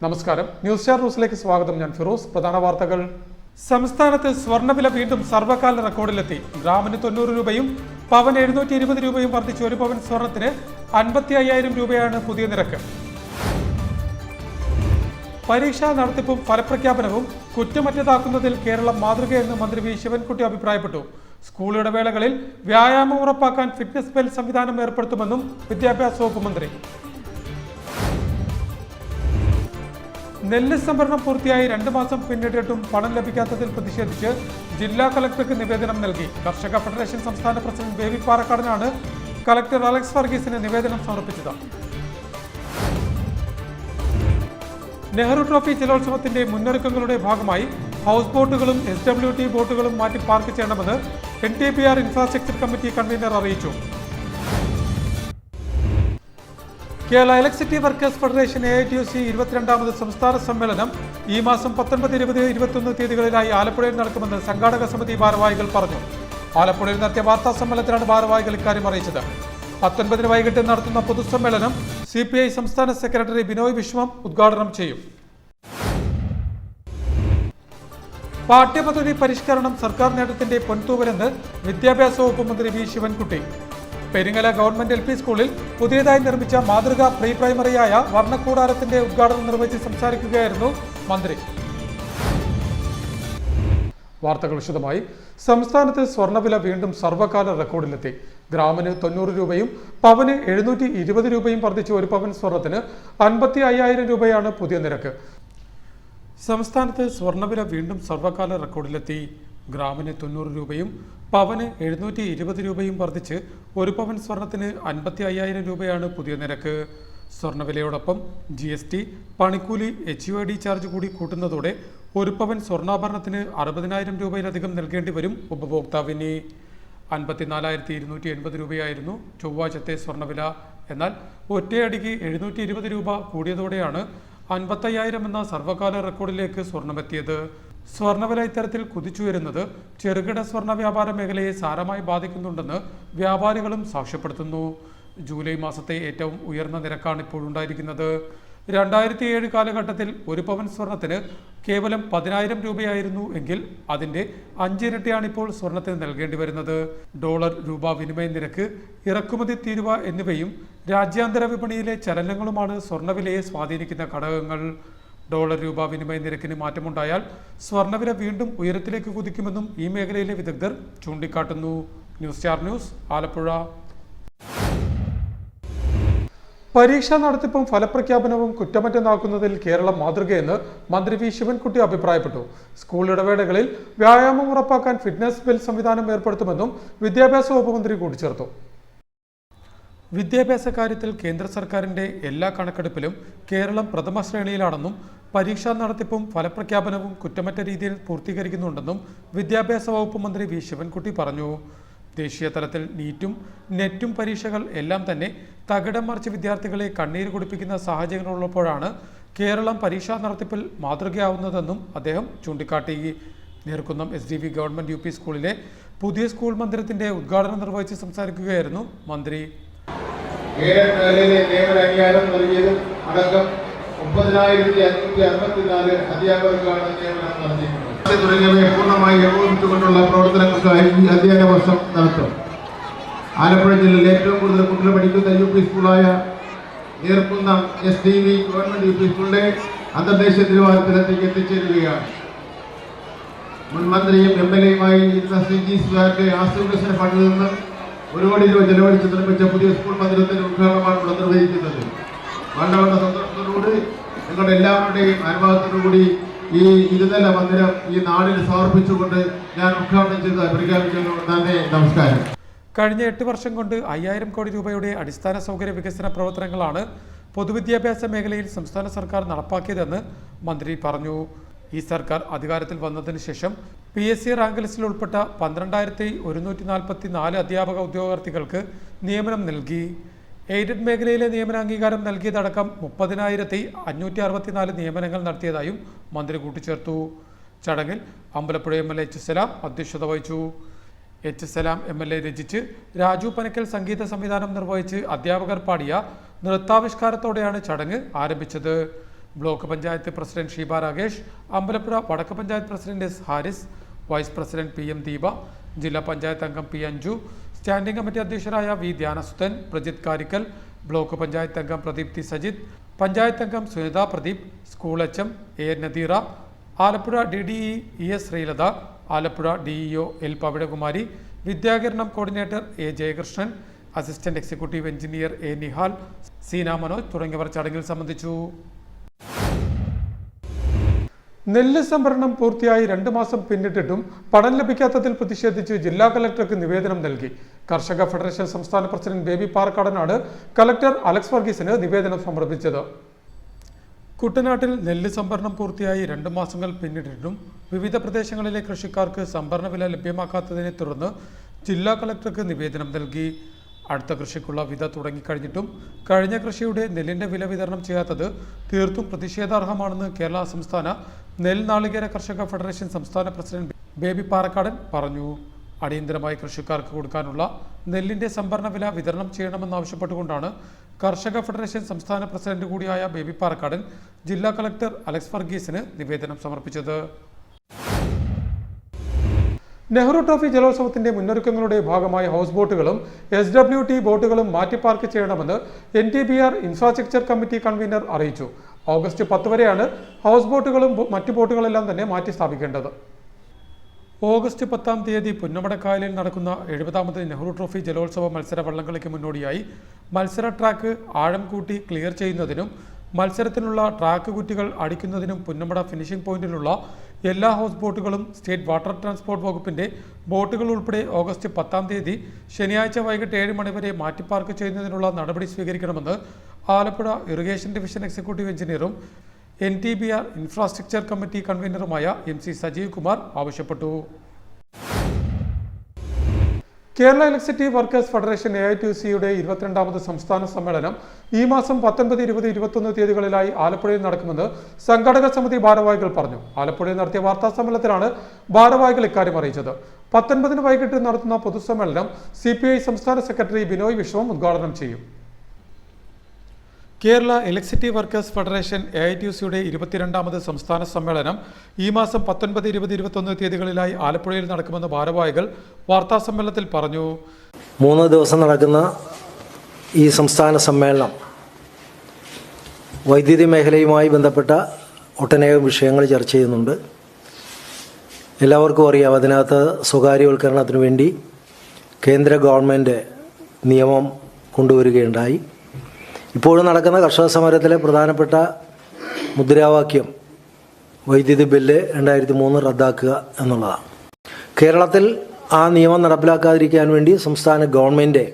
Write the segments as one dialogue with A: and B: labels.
A: നമസ്കാരം. News star ന്യൂസിലേക്ക് സ്വാഗതം. ഞാൻ ഫിറോസ്. പ്രധാന വാർത്തകൾ. സംസ്ഥാനത്ത് സ്വർണ്ണവില വീണ്ടും സർവകാല റെക്കോർഡിലെത്തി. ഗ്രാമിന് 90 രൂപയും പവന് 720 രൂപയും വർദ്ധിച്ച് ഒരു പവൻ സ്വർണത്തിന് 55,000 രൂപയാണ് പുതിയ നിരക്ക്. പരീക്ഷാ നടത്തിപ്പും ഫലപ്രഖ്യാപനവും കുറ്റമറ്റതാക്കുന്നതിൽ കേരളം മാതൃകയെന്ന് മന്ത്രി വി ശിവൻകുട്ടി അഭിപ്രായപ്പെട്ടു. സ്കൂൾ ഇടവേളകളിൽ വ്യായാമം ഉറപ്പാക്കാൻ ഫിറ്റ്നസ് ബെൽ സംവിധാനം ഏർപ്പെടുത്തുമെന്നും വിദ്യാഭ്യാസ വകുപ്പ് മന്ത്രി. നെല്ല് സംഭരണം പൂർത്തിയായി 2 മാസം പിന്നിട്ടിട്ടും പണം ലഭിക്കാത്തതിൽ പ്രതിഷേധിച്ച് ജില്ലാ കളക്ടർക്ക് നിവേദനം നൽകി. കർഷക ഫെഡറേഷൻ സംസ്ഥാന പ്രസിഡന്റ് ബേബി പാറക്കാടനാണ് കളക്ടർ അലക്സ് വർഗീസിന് നിവേദനം സമർപ്പിച്ചത്. നെഹ്റു ട്രോഫി ജലോത്സവത്തിന്റെ മുന്നൊരുക്കങ്ങളുടെ ഭാഗമായി ഹൗസ് ബോട്ടുകളും SWT ബോട്ടുകളും മാറ്റി പാർക്ക് ചെയ്യണമെന്ന് NTPR ഇൻഫ്രാസ്ട്രക്ചർ കമ്മിറ്റി കൺവീനർ അറിയിച്ചു. Kerala electricity workers federation AITUC 22ാമത് സംസ്ഥാന സമ്മേളനം ഈ മാസം 19, 20, 21 തീയതികളിലായി ആലപ്പുഴയിൽ നടക്കുമെന്ന് സംഘാടക സമിതി ഭാരവാഹികൾ പറഞ്ഞു. ആലപ്പുഴയിൽ നടത്തിയ വാർത്താ സമ്മേളനത്തിലാണ് ഭാരവാഹികൾ ഇക്കാര്യം അറിയിച്ചത്. 19 വൈകിട്ട് നടത്തുന്ന പൊതുസമ്മേളനം CPI സംസ്ഥാന സെക്രട്ടറി ബിനോയ് വിശ്വം ഉദ്ഘാടനം ചെയ്യും. പാഠ്യപദ്ധതി പരിഷ്കരണം സർക്കാർ നേട്ടത്തിന്റെ പൊൻതൂവലെന്ന് വിദ്യാഭ്യാസ വകുപ്പ് മന്ത്രി V Sivankutty. Peringala government LP സ്കൂളിൽ പുതിയതായി നിർമ്മിച്ച മാതൃകാ പ്രീ പ്രൈമറിയായ വർണ്ണക്കൂടാരത്തിന്റെ ഉദ്ഘാടനം നിർവഹിച്ച് സംസാരിക്കുകയായിരുന്നു മന്ത്രി. വാർത്തകൾ വിശദമായി. സംസ്ഥാനത്ത് സ്വർണ്ണവില വീണ്ടും സർവകാല റെക്കോർഡിലെത്തി. ഗ്രാമിന് 90 രൂപയും പവന് 720 രൂപയും വർദ്ധിച്ച് ഒരു പവൻ സ്വർണത്തിന് 55,000 രൂപയാണ് പുതിയ നിരക്ക്. സംസ്ഥാനത്ത് സ്വർണ്ണവില വീണ്ടും സർവകാല റെക്കോർഡിലെത്തി. ഗ്രാമിന് 90 രൂപയും പവന് 720 രൂപയും വർദ്ധിച്ച് ഒരു പവൻ സ്വർണത്തിന് 55,000 രൂപയാണ് പുതിയ നിരക്ക്. സ്വർണ്ണവിലയോടൊപ്പം GST, പണിക്കൂലി, HUID ചാർജ് കൂടി കൂട്ടുന്നതോടെ ഒരു പവൻ സ്വർണ്ണാഭരണത്തിന് 60,000 രൂപയിലധികം നൽകേണ്ടി വരും ഉപഭോക്താവിന്. 54,280 രൂപയായിരുന്നു ചൊവ്വാഴ്ചത്തെ സ്വർണ്ണവില. എന്നാൽ ഒറ്റയടിക്ക് 720 രൂപ കൂടിയതോടെയാണ് 55,000 എന്ന സർവകാല റെക്കോർഡിലേക്ക് സ്വർണമെത്തിയത്. സ്വർണ്ണവില ഇത്തരത്തിൽ കുതിച്ചുയരുന്നത് ചെറുകിട സ്വർണ്ണ വ്യാപാര മേഖലയെ സാരമായി ബാധിക്കുന്നുണ്ടെന്ന് വ്യാപാരികളും സാക്ഷ്യപ്പെടുത്തുന്നു. ജൂലൈ മാസത്തെ ഏറ്റവും ഉയർന്ന നിരക്കാണ് ഇപ്പോഴുണ്ടായിരിക്കുന്നത്. 2007 കാലഘട്ടത്തിൽ ഒരു പവൻ സ്വർണത്തിന് കേവലം 10,000 രൂപയായിരുന്നു എങ്കിൽ അതിന്റെ 5 ഇരട്ടിയാണ് ഇപ്പോൾ സ്വർണത്തിന് നൽകേണ്ടി വരുന്നത്. ഡോളർ രൂപ വിനിമയ നിരക്ക്, ഇറക്കുമതി തീരുവ എന്നിവയും രാജ്യാന്തര വിപണിയിലെ ചലനങ്ങളുമാണ് സ്വർണ്ണവിലയെ സ്വാധീനിക്കുന്ന ഘടകങ്ങൾ. ഡോളർ രൂപ വിനിമയ നിരക്കിന് മാറ്റമുണ്ടായാൽ സ്വർണ്ണവില വീണ്ടും ഉയരത്തിലേക്ക് കുതിക്കുമെന്നും ഈ മേഖലയിലെ വിദഗ്ധർ ചൂണ്ടിക്കാട്ടുന്നു. News star news, Alappuzha. പരീക്ഷാ നടത്തിപ്പും ഫലപ്രഖ്യാപനവും കുറ്റമറ്റതാക്കുന്നതിൽ കേരളം മാതൃകയെന്ന് മന്ത്രി വി ശിവൻകുട്ടി അഭിപ്രായപ്പെട്ടു. സ്കൂൾ ഇടവേളകളിൽ വ്യായാമം ഉറപ്പാക്കാൻ ഫിറ്റ്നസ് ബെൽ സംവിധാനം ഏർപ്പെടുത്തുമെന്നും വിദ്യാഭ്യാസ വകുപ്പ് മന്ത്രി കൂട്ടിച്ചേർത്തു. വിദ്യാഭ്യാസ കാര്യത്തിൽ കേന്ദ്ര സർക്കാരിന്റെ എല്ലാ കണക്കെടുപ്പിലും കേരളം പ്രഥമ ശ്രേണിയിലാണെന്നും പരീക്ഷാ നടത്തിപ്പും ഫലപ്രഖ്യാപനവും കുറ്റമറ്റ രീതിയിൽ പൂർത്തീകരിക്കുന്നുണ്ടെന്നും വിദ്യാഭ്യാസ വകുപ്പ് മന്ത്രി വി ശിവൻകുട്ടി പറഞ്ഞു. ദേശീയ തലത്തിൽ നീറ്റും നെറ്റും പരീക്ഷകൾ എല്ലാം തന്നെ തകിടം മറിച്ച് വിദ്യാർത്ഥികളെ കണ്ണീര് കുടിപ്പിക്കുന്ന സാഹചര്യങ്ങളുള്ളപ്പോഴാണ് കേരളം പരീക്ഷാ നടത്തിപ്പിൽ മാതൃകയാവുന്നതെന്നും അദ്ദേഹം ചൂണ്ടിക്കാട്ടി. നേർക്കുന്നം SDV ഗവൺമെന്റ് UP സ്കൂളിലെ പുതിയ സ്കൂൾ മന്ദിരത്തിന്റെ ഉദ്ഘാടനം നിർവഹിച്ച് സംസാരിക്കുകയായിരുന്നു മന്ത്രി.
B: നിയമനാംഗീകാരം നൽകിയതും അടക്കം 30,564 അധ്യാപകർക്കാണ് നിയമനം നടത്തിയിട്ടുള്ളത്. തുടങ്ങിയവയെ പൂർണ്ണമായി ഏകോപിപ്പിച്ചുകൊണ്ടുള്ള പ്രവർത്തനങ്ങൾക്കായി ഈ അധ്യയന വർഷം നടത്തും. ആലപ്പുഴ ജില്ലയിൽ ഏറ്റവും കൂടുതൽ കുട്ടികൾ പഠിക്കുന്ന UP സ്കൂളായ നേർക്കുന്നം SDV ഗവൺമെന്റ് UP സ്കൂളിലെ അന്തർദേശീയ നിലവാരത്തിലേക്ക് എത്തിച്ചേരുകയാണ്. മുൻ മന്ത്രിയും MLA-യുമായി ഇരുന്ന CG സുധാകരന്റെ ആശ്രയ ഫണ്ടിൽ നിന്ന് 1 കോടി രൂപ ചെലവഴിച്ച് നിർമ്മിച്ച പുതിയ സ്കൂൾ മന്ദിരത്തിന്റെ ഉദ്ഘാടനമാണ് ഇവിടെ നിർവഹിക്കുന്നത്. വളരെ സന്തോഷത്തോടുകൂടി നിങ്ങളുടെ എല്ലാവരുടെയും അനുഭവത്തോടുകൂടി ഈ ഇരുനില മന്ദിരം ഈ നാടിന് സമർപ്പിച്ചുകൊണ്ട് ഞാൻ ഉദ്ഘാടനം ചെയ്ത് പ്രഖ്യാപിക്കുന്നു. നന്ദി, നമസ്കാരം.
A: കഴിഞ്ഞ 8 വർഷം കൊണ്ട് 5,000 കോടി രൂപയുടെ അടിസ്ഥാന സൗകര്യ വികസന പ്രവർത്തനങ്ങളാണ് പൊതുവിദ്യാഭ്യാസ മേഖലയിൽ സംസ്ഥാന സർക്കാർ നടപ്പാക്കിയതെന്ന് മന്ത്രി പറഞ്ഞു. ഈ സർക്കാർ അധികാരത്തിൽ വന്നതിന് ശേഷം PSC റാങ്ക് ലിസ്റ്റിൽ ഉൾപ്പെട്ട 12,144 അധ്യാപക ഉദ്യോഗാർത്ഥികൾക്ക് നിയമനം നൽകി. എയ്ഡഡ് മേഖലയിലെ നിയമനാംഗീകാരം നൽകിയതടക്കം 30,564 നിയമനങ്ങൾ നടത്തിയതായും മന്ത്രി കൂട്ടിച്ചേർത്തു. ചടങ്ങിൽ അമ്പലപ്പുഴ MLA H. സലാം അധ്യക്ഷത വഹിച്ചു. H. സലാം MLA രചിച്ച് രാജു പനക്കൽ സംഗീത സംവിധാനം നിർവഹിച്ച് അധ്യാപകർ പാടിയ നൃത്താവിഷ്കാരത്തോടെയാണ് ചടങ്ങ് ആരംഭിച്ചത്. ബ്ലോക്ക് പഞ്ചായത്ത് പ്രസിഡന്റ് ഷീബ രാകേഷ്, അമ്പലപ്പുഴ വടക്ക് panchayat president S Haris, vice president PM Deepa, ജില്ലാ പഞ്ചായത്ത് അംഗം P അഞ്ജു, സ്റ്റാൻഡിംഗ് കമ്മിറ്റി അധ്യക്ഷരായ V ധ്യാനസുധൻ, പ്രജിത് കാരിക്കൽ, ബ്ലോക്ക് പഞ്ചായത്ത് അംഗം പ്രദീപ് ടി സജിത്, പഞ്ചായത്ത് അംഗം Sunitha Pradeep, school HM A Nadeera, Alappuzha DDE ES Sreelatha, Alappuzha DEO L Pavizhakumari, Vidyakiranam coordinator A Jayakrishnan, assistant executive engineer A Nihal, Seena Manoj തുടങ്ങിയവർ ചടങ്ങിൽ സംബന്ധിച്ചു. നെല്ല് സംഭരണം പൂർത്തിയായി 2 മാസം പിന്നിട്ടിട്ടും പണം ലഭിക്കാത്തതിൽ പ്രതിഷേധിച്ച് ജില്ലാ കലക്ടർക്ക് നിവേദനം നൽകി. കർഷക ഫെഡറേഷൻ സംസ്ഥാന പ്രസിഡന്റ് ബേബി പാറക്കാടനാണ് കലക്ടർ അലക്സ് വർഗീസിന് നിവേദനം സമർപ്പിച്ചത്. കുട്ടനാട്ടിൽ നെല്ല് സംഭരണം പൂർത്തിയായി 2 മാസങ്ങൾ പിന്നിട്ടിട്ടും വിവിധ പ്രദേശങ്ങളിലെ കൃഷിക്കാർക്ക് സംഭരണ വില ലഭ്യമാക്കാത്തതിനെ തുടർന്ന് ജില്ലാ കലക്ടർക്ക് നിവേദനം നൽകി. അടുത്ത കൃഷിക്കുള്ള വിത തുടങ്ങിക്കഴിഞ്ഞിട്ടും കഴിഞ്ഞ കൃഷിയുടെ നെല്ലിന്റെ വില വിതരണം ചെയ്യാത്തത് തീർത്തും പ്രതിഷേധാർഹമാണെന്ന് കേരള സംസ്ഥാന നെൽനാളികേര കർഷക ഫെഡറേഷൻ സംസ്ഥാന പ്രസിഡന്റ് ബേബി പാറക്കാടൻ പറഞ്ഞു. അടിയന്തരമായി കൃഷിക്കാർക്ക് കൊടുക്കാനുള്ള നെല്ലിന്റെ സംഭരണ വില വിതരണം ചെയ്യണമെന്നാവശ്യപ്പെട്ടുകൊണ്ടാണ് കർഷക ഫെഡറേഷൻ സംസ്ഥാന പ്രസിഡന്റ് കൂടിയായ ബേബി പാറക്കാടൻ ജില്ലാ കളക്ടർ അലക്സ് വർഗീസിന് നിവേദനം സമർപ്പിച്ചത്. നെഹ്റു ട്രോഫി ജലോത്സവത്തിന്റെ മുന്നൊരുക്കങ്ങളുടെ ഭാഗമായി ഹൗസ് ബോട്ടുകളും SWT ബോട്ടുകളും മാറ്റി പാർക്ക് ചെയ്യണമെന്ന് NTBR ഇൻഫ്രാസ്ട്രക്ചർ കമ്മിറ്റി കൺവീനർ അറിയിച്ചു. ഓഗസ്റ്റ് 10 വരെയാണ് ഹൗസ് ബോട്ടുകളും മറ്റു ബോട്ടുകളെല്ലാം തന്നെ മാറ്റി സ്ഥാപിക്കേണ്ടത്. ഓഗസ്റ്റ് 10-ാം തീയതി പുന്നമടക്കായലിൽ നടക്കുന്ന 70ാമത് നെഹ്റു ട്രോഫി ജലോത്സവ മത്സര വള്ളംകളിക്ക് മുന്നോടിയായി മത്സര ട്രാക്ക് ആഴം കൂട്ടി ക്ലിയർ ചെയ്യുന്നതിനും മത്സരത്തിനുള്ള ട്രാക്ക് കുറ്റികൾ അടിക്കുന്നതിനും പുന്നമട ഫിനിഷിംഗ് പോയിന്റിലുള്ള എല്ലാ ഹൗസ് ബോട്ടുകളും സ്റ്റേറ്റ് വാട്ടർ ട്രാൻസ്പോർട്ട് വകുപ്പിന്റെ ബോട്ടുകൾ ഉൾപ്പെടെ ഓഗസ്റ്റ് 10-ാം തീയതി ശനിയാഴ്ച വൈകിട്ട് 7 മണി വരെ മാറ്റി പാർക്ക് ചെയ്യുന്നതിനുള്ള നടപടി സ്വീകരിക്കണമെന്ന് ആലപ്പുഴ ഇറിഗേഷൻ ഡിവിഷൻ എക്സിക്യൂട്ടീവ് എഞ്ചിനീയറും NTBR ഇൻഫ്രാസ്ട്രക്ചർ കമ്മിറ്റി കൺവീനറുമായ MC സജീവ് കുമാർ ആവശ്യപ്പെട്ടു. കേരള ഇലക്ട്രിസിറ്റി വർക്കേഴ്സ് ഫെഡറേഷൻ AITUC-യുടെ 22ാമത് സംസ്ഥാന സമ്മേളനം ഈ മാസം 19, 20, 21 തീയതികളിലായി ആലപ്പുഴയിൽ നടക്കുമെന്ന് സംഘാടക സമിതി ഭാരവാഹികൾ പറഞ്ഞു. ആലപ്പുഴയിൽ നടത്തിയ വാർത്താ സമ്മേളനത്തിലാണ് ഭാരവാഹികൾ ഇക്കാര്യം അറിയിച്ചത്. 19-ന് വൈകിട്ട് നടത്തുന്ന പൊതുസമ്മേളനം CPI സംസ്ഥാന സെക്രട്ടറി ബിനോയ് വിശ്വം ഉദ്ഘാടനം ചെയ്യും. കേരള ഇലക്ട്രിസിറ്റി വർക്കേഴ്സ് ഫെഡറേഷൻ AITUC-യുടെ 22ാമത് സംസ്ഥാന സമ്മേളനം ഈ മാസം 19, 20, 21 തീയതികളിലായി ആലപ്പുഴയിൽ നടക്കുമെന്ന് ഭാരവാഹികൾ വാർത്താ സമ്മേളനത്തിൽ പറഞ്ഞു.
C: 3 ദിവസം നടക്കുന്ന ഈ സംസ്ഥാന സമ്മേളനം വൈദ്യുതി മേഖലയുമായി ബന്ധപ്പെട്ട ഒട്ടനേകം വിഷയങ്ങൾ ചർച്ച ചെയ്യുന്നുണ്ട്. എല്ലാവർക്കും അറിയാം, അതിനകത്ത് സ്വകാര്യവൽക്കരണത്തിന് വേണ്ടി കേന്ദ്ര ഗവൺമെൻറ് നിയമം കൊണ്ടുവരികയുണ്ടായി. ഇപ്പോഴും നടക്കുന്ന കർഷക സമരത്തിലെ പ്രധാനപ്പെട്ട മുദ്രാവാക്യം വൈദ്യുതി ബില്ല് 2003 റദ്ദാക്കുക എന്നുള്ളതാണ്. കേരളത്തിൽ ആ നിയമം നടപ്പിലാക്കാതിരിക്കാൻ വേണ്ടി സംസ്ഥാന ഗവൺമെൻറ്,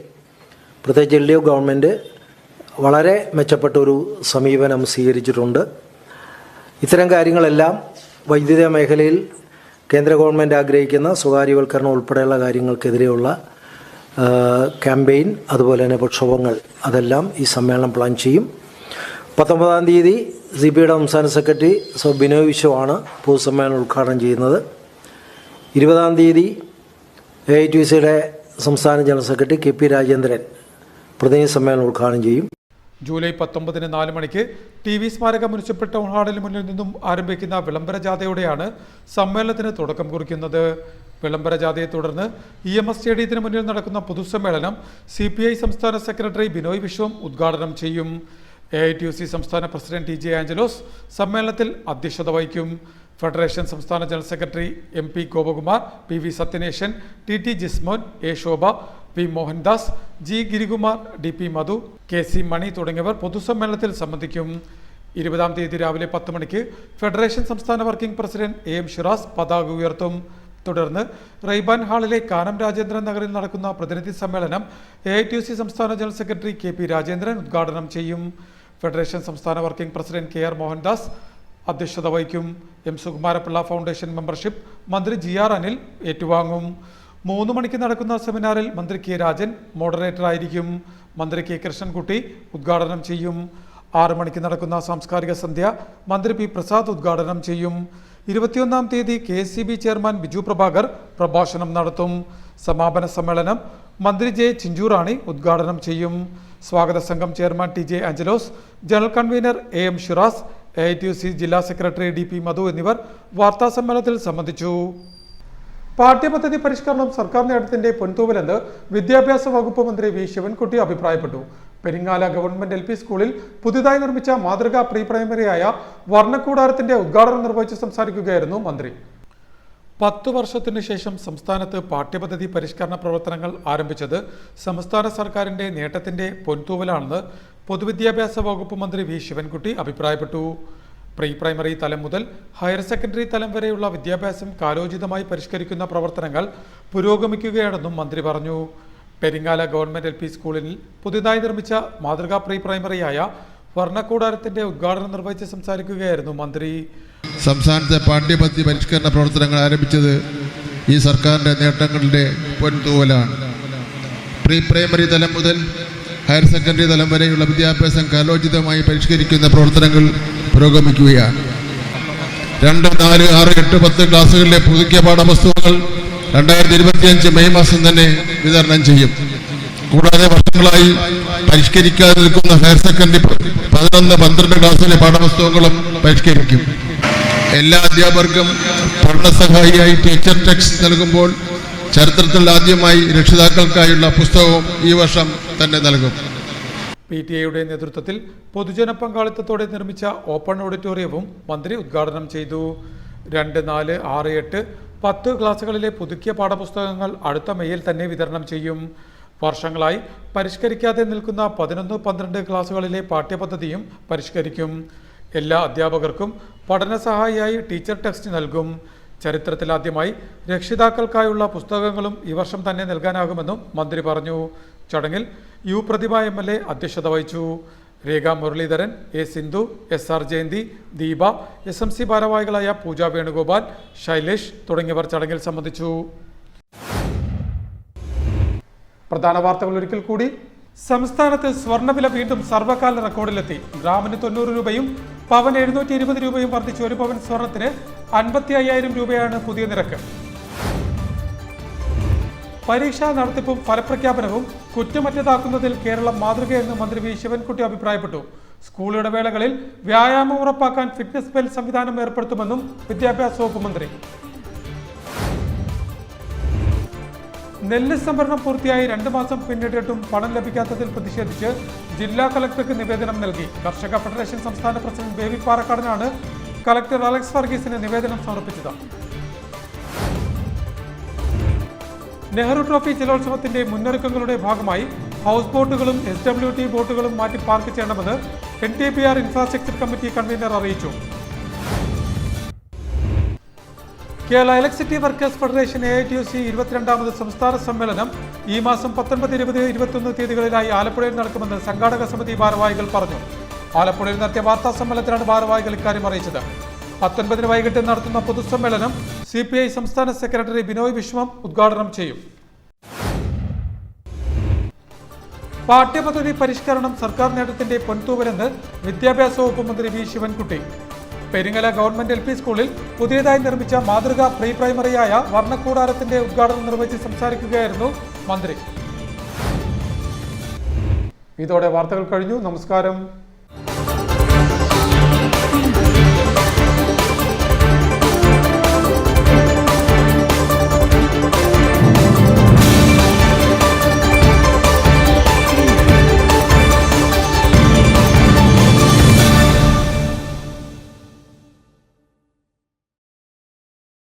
C: പ്രത്യേകിച്ച് LDF ഗവൺമെൻറ് വളരെ മെച്ചപ്പെട്ട ഒരു സമീപനം സ്വീകരിച്ചിട്ടുണ്ട്. ഇത്തരം കാര്യങ്ങളെല്ലാം വൈദ്യുത മേഖലയിൽ കേന്ദ്ര ഗവൺമെൻറ് ആഗ്രഹിക്കുന്ന സ്വകാര്യവൽക്കരണം ഉൾപ്പെടെയുള്ള കാര്യങ്ങൾക്കെതിരെയുള്ള ക്യാമ്പയിൻ, അതുപോലെ തന്നെ പ്രക്ഷോഭങ്ങൾ, അതെല്ലാം ഈ സമ്മേളനം പ്ലാൻ ചെയ്യും. 19-ാം തീയതി CPIയുടെ സംസ്ഥാന സെക്രട്ടറി ബിനോയ് വിശ്വമാണ് പൊതുസമ്മേളനം ഉദ്ഘാടനം ചെയ്യുന്നത്. 20-ാം തീയതി AITUC-യുടെ സംസ്ഥാന ജനറൽ സെക്രട്ടറി KP രാജേന്ദ്രൻ പ്രതിനിധി സമ്മേളനം ഉദ്ഘാടനം ചെയ്യും.
A: ജൂലൈ 19-ന് 4 മണിക്ക് TV സ്മാരക മുനിസിപ്പൽ ടൗൺ ഹാളിന് മുന്നിൽ നിന്നും ആരംഭിക്കുന്ന വിളംബര ജാഥയോടെയാണ് സമ്മേളനത്തിന് തുടക്കം കുറിക്കുന്നത്. വിളംബര ജാഥയെ തുടർന്ന് EMS സ്റ്റേഡിയത്തിന് മുന്നിൽ നടക്കുന്ന പൊതുസമ്മേളനം CPI സംസ്ഥാന സെക്രട്ടറി ബിനോയ് വിശ്വം ഉദ്ഘാടനം ചെയ്യും. AITUC സംസ്ഥാന പ്രസിഡന്റ് TJ ആഞ്ചലോസ് സമ്മേളനത്തിൽ അധ്യക്ഷത വഹിക്കും. ഫെഡറേഷൻ സംസ്ഥാന general secretary MP Gopakumar, PV Sathyaneshan, TT Jismon, A Shobha, P Mohandas, G Girikumar, DP Madhu, KC മണി തുടങ്ങിയവർ പൊതുസമ്മേളനത്തിൽ സംബന്ധിക്കും. 20-ാം തീയതി രാവിലെ 10 മണിക്ക് ഫെഡറേഷൻ സംസ്ഥാന വർക്കിംഗ് പ്രസിഡന്റ് AM ഷിറാസ് പതാക ഉയർത്തും. തുടർന്ന് റൈബാൻ ഹാളിലെ കാനം രാജേന്ദ്രൻ നഗറിൽ നടക്കുന്ന പ്രതിനിധി സമ്മേളനം AITUC സംസ്ഥാന ജനറൽ സെക്രട്ടറി KP രാജേന്ദ്രൻ ഉദ്ഘാടനം ചെയ്യും. ഫെഡറേഷൻ സംസ്ഥാന വർക്കിംഗ് പ്രസിഡന്റ് KR മോഹൻദാസ് അധ്യക്ഷത വഹിക്കും. M സുകുമാരപിള്ള ഫൗണ്ടേഷൻ മെമ്പർഷിപ്പ് മന്ത്രി GR അനിൽ ഏറ്റുവാങ്ങും. 3 മണിക്ക് നടക്കുന്ന സെമിനാറിൽ മന്ത്രി K രാജൻ മോഡറേറ്ററായിരിക്കും. മന്ത്രി K കൃഷ്ണൻകുട്ടി ഉദ്ഘാടനം ചെയ്യും. 6 മണിക്ക് നടക്കുന്ന സാംസ്കാരിക സന്ധ്യ മന്ത്രി P പ്രസാദ് ഉദ്ഘാടനം ചെയ്യും. 21-ാം തീയതി KSCB ചെയർമാൻ ബിജു പ്രഭാകർ പ്രഭാഷണം നടത്തും. സമാപന സമ്മേളനം മന്ത്രി J ചിഞ്ചൂറാണി ഉദ്ഘാടനം ചെയ്യും. സ്വാഗത സംഘം chairman TJ Angelos, general convener AM Shiraz, AITUC ജില്ലാ സെക്രട്ടറി DP മധു എന്നിവർ വാർത്താസമ്മേളനത്തിൽ സംബന്ധിച്ചു. പാഠ്യപദ്ധതി പരിഷ്കരണം സർക്കാർ നേട്ടത്തിന്റെ പൊൻതൂവലെന്ന് വിദ്യാഭ്യാസ വകുപ്പ് മന്ത്രി V ശിവൻകുട്ടി അഭിപ്രായപ്പെട്ടു. പെരിങ്ങാല ഗവൺമെന്റ് LP സ്കൂളിൽ പുതുതായി നിർമ്മിച്ച മാതൃകാ പ്രീ പ്രൈമറിയായ വർണ്ണക്കൂടാരത്തിന്റെ ഉദ്ഘാടനം നിർവഹിച്ച് സംസാരിക്കുകയായിരുന്നു മന്ത്രി. 10 വർഷത്തിനു ശേഷം സംസ്ഥാനത്ത് പാഠ്യപദ്ധതി പരിഷ്കരണ പ്രവർത്തനങ്ങൾ ആരംഭിച്ചത് സംസ്ഥാന സർക്കാരിന്റെ നേട്ടത്തിന്റെ പൊൻതൂവലാണെന്ന് പൊതുവിദ്യാഭ്യാസ വകുപ്പ് മന്ത്രി V ശിവൻകുട്ടി അഭിപ്രായപ്പെട്ടു. പ്രീ പ്രൈമറി തലം മുതൽ ഹയർ സെക്കൻഡറി തലം വരെയുള്ള വിദ്യാഭ്യാസം കാലോചിതമായി പരിഷ്കരിക്കുന്ന പ്രവർത്തനങ്ങൾ പുരോഗമിക്കുകയാണെന്നും മന്ത്രി പറഞ്ഞു. പെരിങ്ങാല ഗവൺമെന്റ് LP സ്കൂളിൽ പുതുതായി നിർമ്മിച്ച മാതൃകാ പ്രീ പ്രൈമറിയായ വർണ്ണക്കൂടാരത്തിന്റെ ഉദ്ഘാടനം നിർവഹിച്ച് സംസാരിക്കുകയായിരുന്നു മന്ത്രി.
B: സംസ്ഥാനത്തെ പാഠ്യപദ്ധതി പരിഷ്കരണ പ്രവർത്തനങ്ങൾ ആരംഭിച്ചത് ഈ സർക്കാരിന്റെ നേട്ടങ്ങളുടെ പൊൻതൂവലാണ്. പ്രീ പ്രൈമറി തലം മുതൽ ഹയർ സെക്കൻഡറി തലം വരെയുള്ള വിദ്യാഭ്യാസം കാലോചിതമായി പരിഷ്കരിക്കുന്ന പ്രവർത്തനങ്ങൾ പുരോഗമിക്കുകയാണ്. 2, 4, 6, 8, 10 ക്ലാസ്സുകളിലെ പുതുക്കിയ പാഠപുസ്തകങ്ങൾ 2025 മെയ് മാസം തന്നെ വിതരണം ചെയ്യും. കൂടാതെ വർഷങ്ങളായി പരിഷ്കരിക്കാതെ നിൽക്കുന്ന ഹയർ സെക്കൻഡറി 11, 12 ക്ലാസ്സിലെ പാഠപുസ്തകങ്ങളും പരിഷ്കരിക്കും. എല്ലാ അധ്യാപകർക്കും പഠനസഹായിയായി ടീച്ചർ ടെക്സ്റ്റ് നൽകുമ്പോൾ ചരിത്രത്തിൽ ആദ്യമായി രക്ഷിതാക്കൾക്കായുള്ള പുസ്തകവും ഈ വർഷം തന്നെ നൽകും.
A: PTA നേതൃത്വത്തിൽ പൊതുജന പങ്കാളിത്തത്തോടെ നിർമ്മിച്ച ഓപ്പൺ ഓഡിറ്റോറിയവും മന്ത്രി ഉദ്ഘാടനം ചെയ്തു. 2, 4, 6, 8, 10 ക്ലാസുകളിലെ പുതുക്കിയ പാഠപുസ്തകങ്ങൾ അടുത്ത മെയ്യിൽ തന്നെ വിതരണം ചെയ്യും. വർഷങ്ങളായി പരിഷ്കരിക്കാതെ നിൽക്കുന്ന 11, 12 ക്ലാസുകളിലെ പാഠ്യപദ്ധതിയും പരിഷ്കരിക്കും. എല്ലാ അധ്യാപകർക്കും പഠനസഹായിയായി ടീച്ചർ ടെക്സ്റ്റ് നൽകും. ചരിത്രത്തിലാദ്യമായി രക്ഷിതാക്കൾക്കായുള്ള പുസ്തകങ്ങളും ഈ വർഷം തന്നെ നൽകാനാകുമെന്നും മന്ത്രി പറഞ്ഞു. ചടങ്ങിൽ U പ്രതിഭ MLA അധ്യക്ഷത വഹിച്ചു. രേഖ Muraleedharan, A Sindhu, SR Jayanti, Deepa, SMC ഭാരവാഹികളായ പൂജ വേണുഗോപാൽ, ശൈലേഷ് തുടങ്ങിയവർ ചടങ്ങിൽ സംബന്ധിച്ചു. പ്രധാന വാർത്തകൾ ഒരിക്കൽ കൂടി. സംസ്ഥാനത്ത് സ്വർണ്ണവില വീണ്ടും സർവകാല റെക്കോർഡിലെത്തി. ഗ്രാമിന് 90 രൂപയും പവന് 720 രൂപയും വർദ്ധിച്ച് 1 പവൻ സ്വർണത്തിന് 55,000 രൂപയാണ് പുതിയ നിരക്ക്. പരീക്ഷാ നടത്തിപ്പും ഫലപ്രഖ്യാപനവും കുറ്റമറ്റതാക്കുന്നതിൽ കേരളം മാതൃകയെന്ന് മന്ത്രി V ശിവൻകുട്ടി അഭിപ്രായപ്പെട്ടു. സ്കൂൾ ഇടവേളകളിൽ വ്യായാമം ഉറപ്പാക്കാൻ ഫിറ്റ്നസ് ബെൽ സംവിധാനം ഏർപ്പെടുത്തുമെന്നും വിദ്യാഭ്യാസ വകുപ്പ് മന്ത്രി. നെല്ല് സംഭരണം പൂർത്തിയായി 2 മാസം പിന്നിട്ടിട്ടും പണം ലഭിക്കാത്തതിൽ പ്രതിഷേധിച്ച് ജില്ലാ കളക്ടർക്ക് നിവേദനം നൽകി. കർഷക ഫെഡറേഷൻ സംസ്ഥാന പ്രസിഡന്റ് ബേബി പാറക്കാടനാണ് കളക്ടർ അലക്സ് വർഗീസിന് നിവേദനം സമർപ്പിച്ചത്. നെഹ്റു ട്രോഫി ജലോത്സവത്തിന്റെ മുന്നൊരുക്കങ്ങളുടെ ഭാഗമായി ഹൗസ് ബോട്ടുകളും SWT ബോട്ടുകളും മാറ്റി പാർക്ക് ചെയ്യണമെന്ന് NTPR ഇൻഫ്രാസ്ട്രക്ചർ കമ്മിറ്റി കൺവീനർ അറിയിച്ചു. Kerala electricity workers federation AITUC 22ാമത് സംസ്ഥാന സമ്മേളനം ഈ മാസം 19, 20, 21 തീയതികളിലായി ആലപ്പുഴയിൽ നടക്കുമെന്ന് സംഘാടക സമിതി ഭാരവാഹികൾ പറഞ്ഞു. ആലപ്പുഴയിൽ നടത്തിയ വാർത്താ സമ്മേളനത്തിലാണ് ഭാരവാഹികൾ ഇക്കാര്യം അറിയിച്ചത്. 19 വൈകിട്ട് നടത്തുന്ന പൊതുസമ്മേളനം CPI സംസ്ഥാന സെക്രട്ടറി ബിനോയ് വിശ്വം ഉദ്ഘാടനം ചെയ്യും. പാഠ്യപദ്ധതി പരിഷ്കരണം സർക്കാർ നേട്ടത്തിന്റെ പൊൻതൂവലെന്ന് വിദ്യാഭ്യാസ വകുപ്പ് മന്ത്രി V Sivankutty. Peringala government LP സ്കൂളിൽ പുതിയതായി നിർമ്മിച്ച മാതൃകാ പ്രീ പ്രൈമറിയായ വർണ്ണക്കൂടാരത്തിന്റെ ഉദ്ഘാടനം നിർവഹിച്ച് സംസാരിക്കുകയായിരുന്നു മന്ത്രി. ഇതോടെ വാർത്തകൾ കഴിഞ്ഞു. നമസ്കാരം.